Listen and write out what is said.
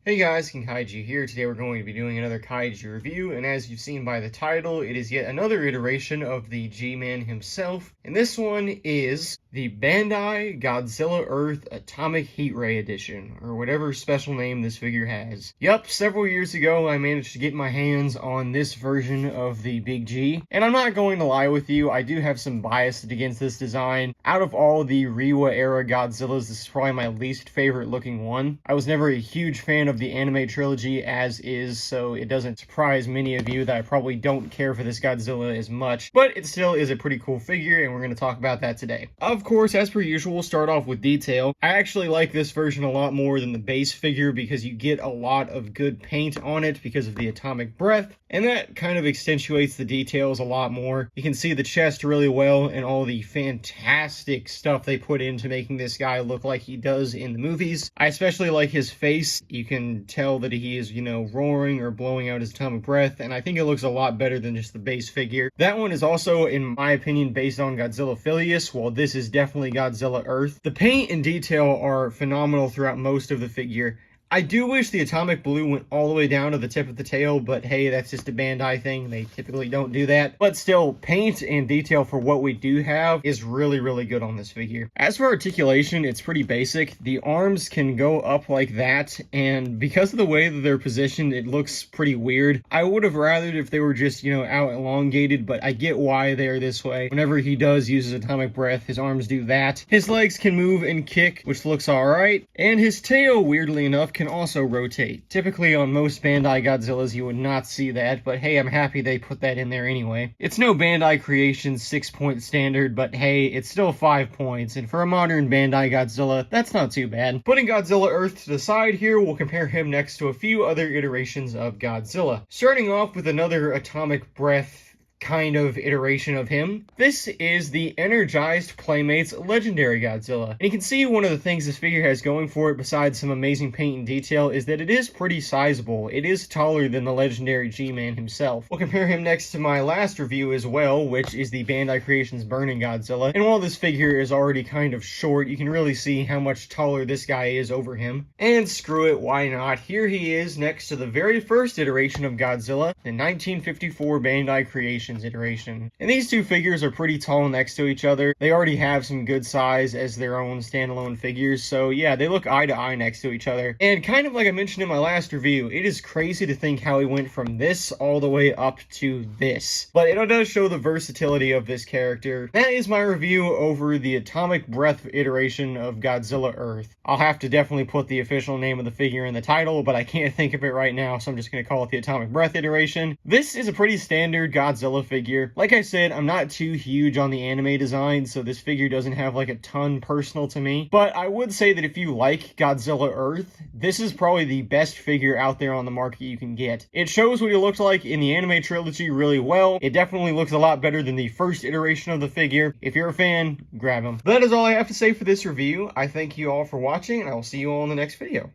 Hey guys, King Kaiju here. Today we're going to be doing another Kaiju review, and as you've seen by the title, it is yet another iteration of the G-Man himself, and this one is the Bandai Godzilla Earth Atomic Heat Ray Edition, or whatever special name this figure has. Yup, several years ago I managed to get my hands on this version of the Big G, and I'm not going to lie with you, I do have some bias against this design. Out of all the Reiwa era Godzillas, this is probably my least favorite looking one. I was never a huge fan of the anime trilogy as is, so it doesn't surprise many of you that I probably don't care for this Godzilla as much, but it still is a pretty cool figure, and we're going to talk about that today. Of course, as per usual, we'll start off with detail. I actually like this version a lot more than the base figure because you get a lot of good paint on it because of the atomic breath, and that kind of accentuates the details a lot more. You can see the chest really well and all the fantastic stuff they put into making this guy look like he does in the movies. I especially like his face. You can tell that he is, roaring or blowing out his atomic breath, and I think it looks a lot better than just the base figure. That one is also, in my opinion, based on Godzilla Phileas, while this is definitely Godzilla Earth. The paint and detail are phenomenal throughout most of the figure. I do wish the atomic blue went all the way down to the tip of the tail, but hey, that's just a Bandai thing. They typically don't do that. But still, paint and detail for what we do have is really, really good on this figure. As for articulation, it's pretty basic. The arms can go up like that, and because of the way that they're positioned, it looks pretty weird. I would have rathered if they were just, out elongated, but I get why they're this way. Whenever he does use his atomic breath, his arms do that. His legs can move and kick, which looks alright, and his tail, weirdly enough, can also rotate. Typically on most Bandai Godzillas you would not see that, but hey, I'm happy they put that in there anyway. It's no Bandai Creations 6-point standard, but hey, it's still 5 points, and for a modern Bandai Godzilla, that's not too bad. Putting Godzilla Earth to the side here, we'll compare him next to a few other iterations of Godzilla. Starting off with another atomic breath kind of iteration of him. This is the Energized Playmates Legendary Godzilla. And you can see one of the things this figure has going for it, besides some amazing paint and detail, is that it is pretty sizable. It is taller than the legendary G-Man himself. We'll compare him next to my last review as well, which is the Bandai Creations Burning Godzilla. And while this figure is already kind of short, you can really see how much taller this guy is over him. And screw it, why not? Here he is next to the very first iteration of Godzilla, the 1954 Bandai Creations iteration. And these two figures are pretty tall next to each other. They already have some good size as their own standalone figures, so yeah, they look eye to eye next to each other. And kind of like I mentioned in my last review, it is crazy to think how he went from this all the way up to this. But it does show the versatility of this character. That is my review over the Atomic Breath iteration of Godzilla Earth. I'll have to definitely put the official name of the figure in the title, but I can't think of it right now, so I'm just going to call it the Atomic Breath iteration. This is a pretty standard Godzilla figure. Like I said, I'm not too huge on the anime design, so this figure doesn't have like a ton personal to me, but I would say that if you like Godzilla Earth, this is probably the best figure out there on the market you can get. It shows what he looked like in the anime trilogy really well. It definitely looks a lot better than the first iteration of the figure. If you're a fan, grab him. But that is all I have to say for this review. I thank you all for watching, and I will see you all in the next video.